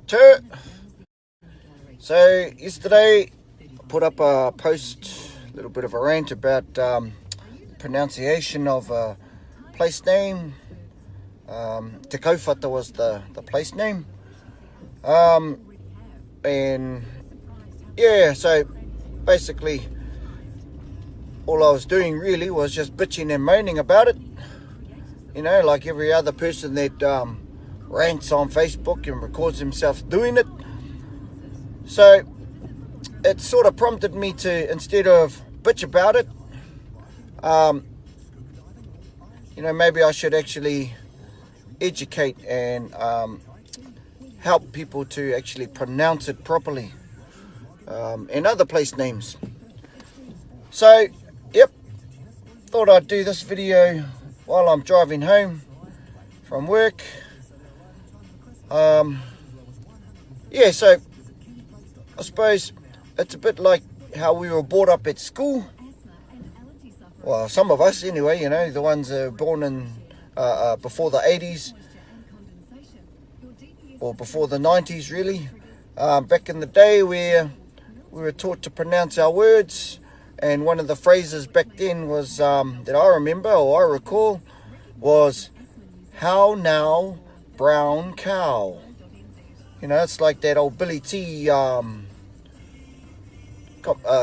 Chapter. So yesterday I put up a post, a little bit of a rant about pronunciation of a place name. Te Kauwhata was the place name. And yeah, so basically all I was doing really was just bitching and moaning about it. You know, like every other person that rants on Facebook and records himself doing it. So it sort of prompted me to, instead of bitch about it, you know, maybe I should actually educate and help people to actually pronounce it properly, and other place names. So, yep, thought I'd do this video while I'm driving home from work. Yeah, so I suppose it's a bit like how we were brought up at school. Well, some of us anyway, you know, the ones born in before the 80s or before the 90s really. Back in the day where we were taught to pronounce our words, and one of the phrases back then was, that I remember or I recall, was, "How now, brown cow?" You know, it's like that old Billy T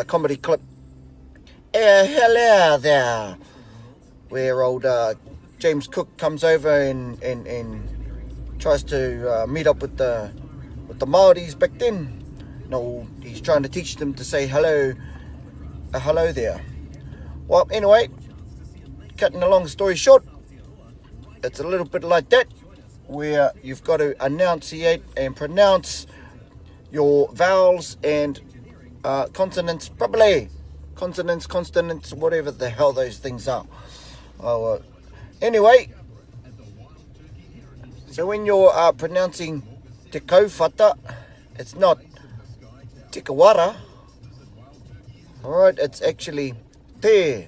comedy clip. Hello there, where old James Cook comes over and tries to meet up with the Maoris back then. No, he's trying to teach them to say hello, hello there. Well, anyway, cutting a long story short, it's a little bit like that, where you've got to enunciate and pronounce your vowels and consonants properly. Consonants, consonants, whatever the hell those things are. Anyway, so when you're pronouncing Te Kauwhata, it's not Te Kauwhata. Alright, it's actually Te.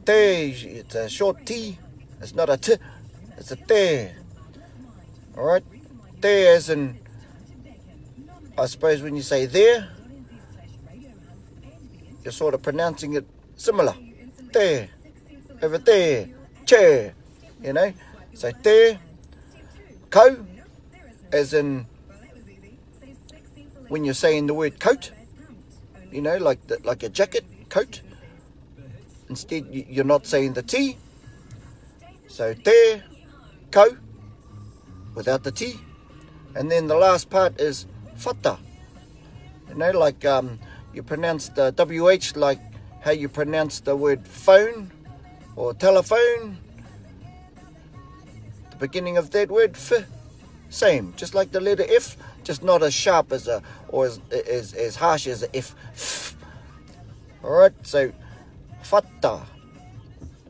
Te, it's a short T. It's not a T, it's a Te. Alright, Te as in, I suppose when you say there, you're sort of pronouncing it similar. Te, over there, chair, you know. So te, kau, as in when you're saying the word coat, you know, like a jacket, coat. Instead, you're not saying the T. So te, kau, without the T. And then the last part is whata. You know, like you pronounce the WH like how you pronounce the word phone or telephone. The beginning of that word, f, same, just like the letter F, just not as sharp as or as harsh as a F. F. Alright, so whata,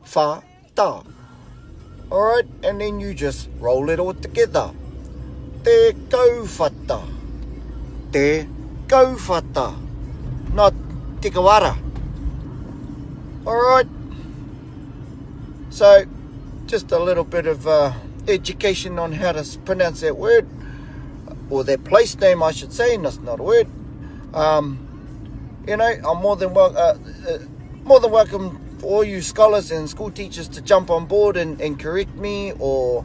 whata. Alright, and then you just roll it all together. Te Kauwhata. Te Kauwhata. Not Te Kauwhata. Alright. So, just a little bit of education on how to pronounce that word. Or that place name, I should say. That's not a word. You know, I'm more than welcome for all you scholars and school teachers to jump on board and correct me, or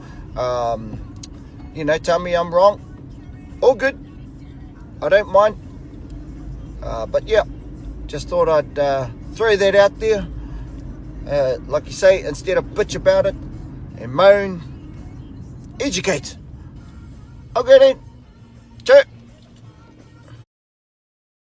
you know, tell me I'm wrong. All good. I don't mind. But yeah, just thought I'd throw that out there. Like you say, instead of bitch about it and moan, educate. Okay then. Ciao.